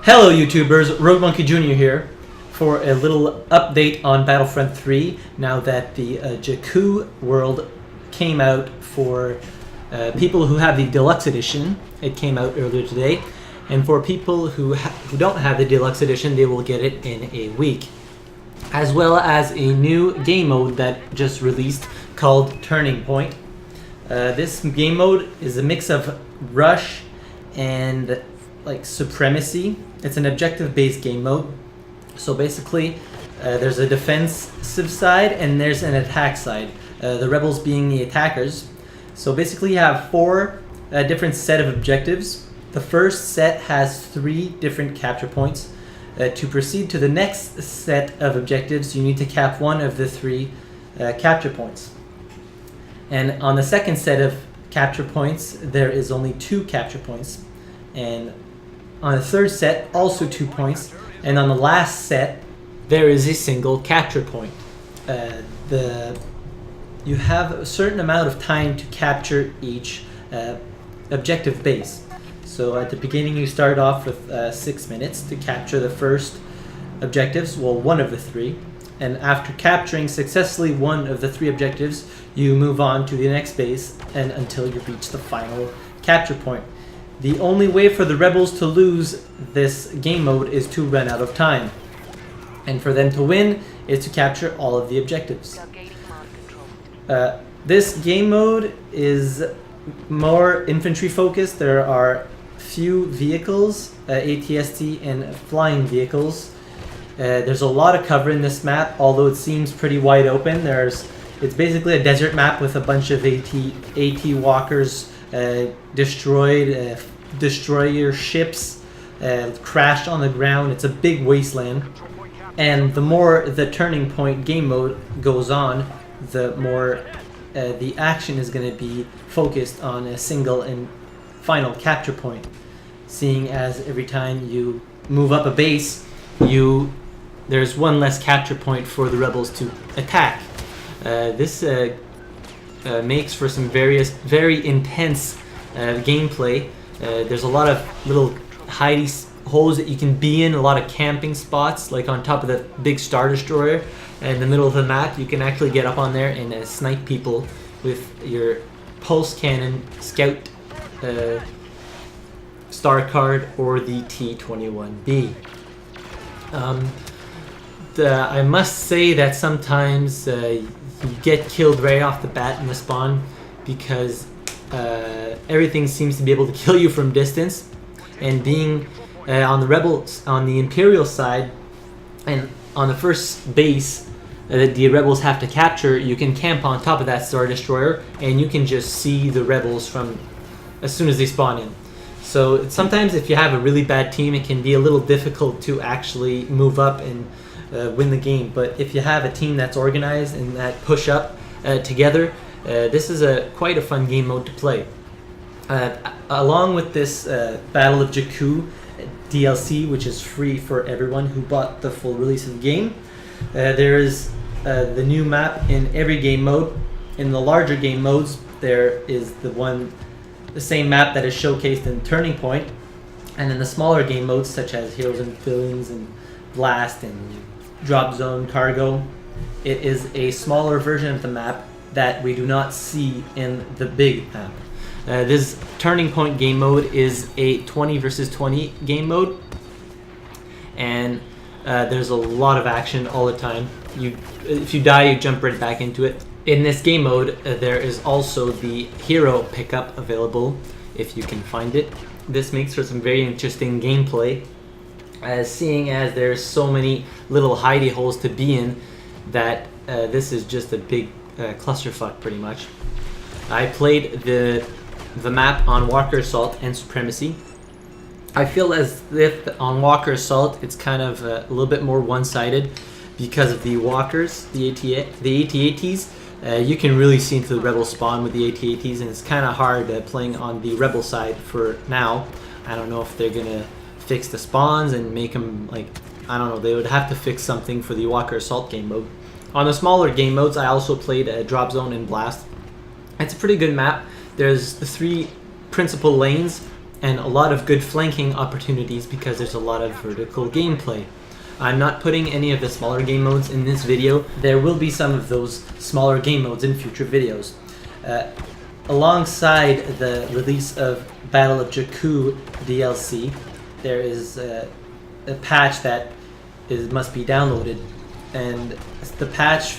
Hello YouTubers, Rogue Monkey Jr. here for a little update on Battlefront 3 now that the Jakku world came out for people who have the Deluxe Edition. It came out earlier today, and for people who don't have the Deluxe Edition, they will get it in a week. As well as a new game mode that just released called Turning Point. This game mode is a mix of rush and like supremacy. It's an objective-based game mode. So basically, there's a defensive side and there's an attack side. The rebels being the attackers. So basically, you have four different set of objectives. The first set has 3 different capture points. To proceed to the next set of objectives, you need to cap one of the 3 capture points. And on the second set of capture points, there is only 2 capture points. And on the third set, also 2 points. And on the last set, there is a single capture point. You have a certain amount of time to capture each objective base. So at the beginning, you start off with 6 minutes to capture the first objectives, well, one of the 3. And after capturing successfully one of the 3 objectives, you move on to the next base and until you reach the final capture point. The only way for the rebels to lose this game mode is to run out of time. And for them to win is to capture all of the objectives. This game mode is more infantry focused. There are few vehicles, ATST and flying vehicles. There's a lot of cover in this map, although it seems pretty wide open. It's basically a desert map with a bunch of AT walkers destroyed, destroyer ships crashed on the ground. It's a big wasteland. And the more the Turning Point game mode goes on, the more the action is going to be focused on a single and final capture point. Seeing as every time you move up a base, there's one less capture point for the rebels to attack. This makes for some very intense gameplay. There's a lot of little hidey holes that you can be in, a lot of camping spots, like on top of the big Star Destroyer. In the middle of the map, you can actually get up on there and snipe people with your pulse cannon, scout star card, or the T-21B. I must say that sometimes you get killed right off the bat in the spawn because everything seems to be able to kill you from distance. And being on the Imperial side, and on the first base that the rebels have to capture, you can camp on top of that Star Destroyer and you can just see the rebels from as soon as they spawn in. So sometimes if you have a really bad team, it can be a little difficult to actually move up and win the game. But if you have a team that's organized and that push up together, this is quite a fun game mode to play. Along with this Battle of Jakku DLC, which is free for everyone who bought the full release of the game, there is the new map in every game mode. In the larger game modes, there is the same map that is showcased in Turning Point, and in the smaller game modes such as Heroes and Villains and Blast and Drop Zone Cargo, it is a smaller version of the map that we do not see in the big map. This Turning Point game mode is a 20 versus 20 game mode, and there's a lot of action all the time. If you die, you jump right back into it. In this game mode, there is also the hero pickup available if you can find it. This makes for some very interesting gameplay, seeing as there's so many little hidey holes to be in that this is just a big clusterfuck pretty much. I played the map on Walker Assault and Supremacy. I feel as if on Walker Assault it's kind of a little bit more one-sided because of the walkers, the AT-ATs. You can really see into the rebel spawn with the AT-ATs, and it's kind of hard playing on the rebel side for now. I don't know if they're gonna fix the spawns and make them like, I don't know, they would have to fix something for the Walker Assault game mode. On the smaller game modes, I also played Drop Zone and Blast. It's a pretty good map. There's the 3 principal lanes, and a lot of good flanking opportunities because there's a lot of vertical gameplay. I'm not putting any of the smaller game modes in this video. There will be some of those smaller game modes in future videos. Alongside the release of Battle of Jakku DLC, there is a patch that must be downloaded, and the patch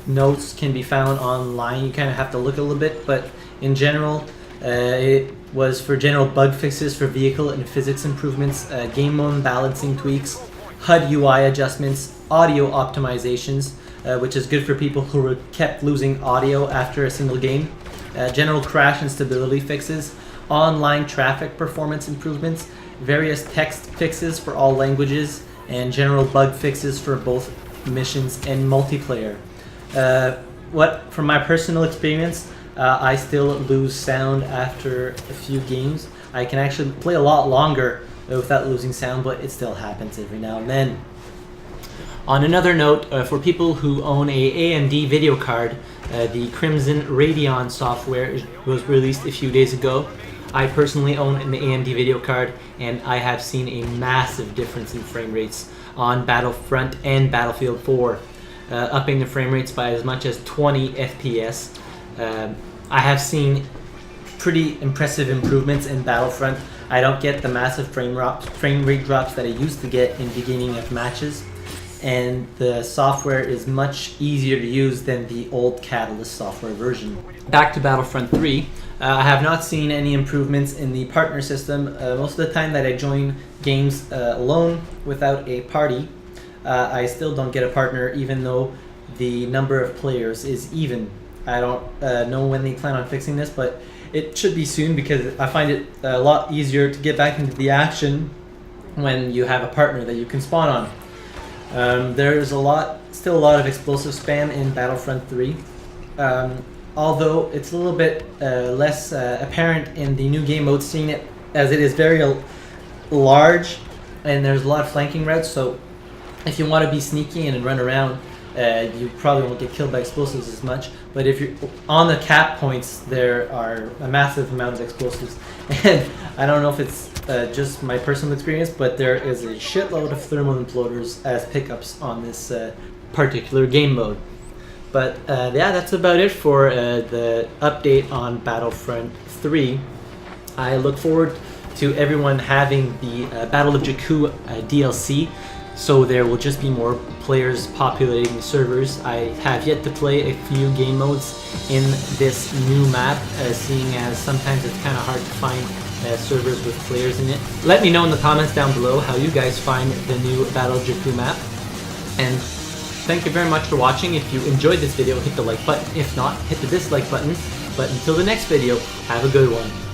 notes can be found online. You kind of have to look a little bit, but in general, it was for general bug fixes for vehicle and physics improvements, game mode balancing tweaks, HUD UI adjustments, audio optimizations, which is good for people who were kept losing audio after a single game, general crash and stability fixes, online traffic performance improvements, various text fixes for all languages, and general bug fixes for both missions and multiplayer. From my personal experience, I still lose sound after a few games. I can actually play a lot longer without losing sound, but it still happens every now and then. On another note, for people who own a AMD video card, the Crimson Radeon software was released a few days ago. I personally own an AMD video card, and I have seen a massive difference in frame rates on Battlefront and Battlefield 4, upping the frame rates by as much as 20 FPS. I have seen pretty impressive improvements in Battlefront. I don't get the massive frame rate drops that I used to get in beginning of matches, and the software is much easier to use than the old Catalyst software version. Back to Battlefront 3, I have not seen any improvements in the partner system. Most of the time that I join games alone without a party, I still don't get a partner even though the number of players is even. I don't know when they plan on fixing this, but it should be soon because I find it a lot easier to get back into the action when you have a partner that you can spawn on. There's still a lot of explosive spam in Battlefront 3, although it's a little bit less apparent in the new game mode, seeing it as it is very large and there's a lot of flanking routes, so if you want to be sneaky and run around, you probably won't get killed by explosives as much, but if you're on the cap points, there are a massive amount of explosives. And I don't know if it's just my personal experience, but there is a shitload of thermal imploders as pickups on this particular game mode. But yeah, that's about it for the update on Battlefront 3. I look forward to everyone having the Battle of Jakku DLC, so there will just be more players populating the servers. I have yet to play a few game modes in this new map, seeing as sometimes it's kind of hard to find servers with players in it. Let me know in the comments down below how you guys find the new Battle of Jakku map. And thank you very much for watching. If you enjoyed this video, hit the like button. If not, hit the dislike button. But until the next video, have a good one.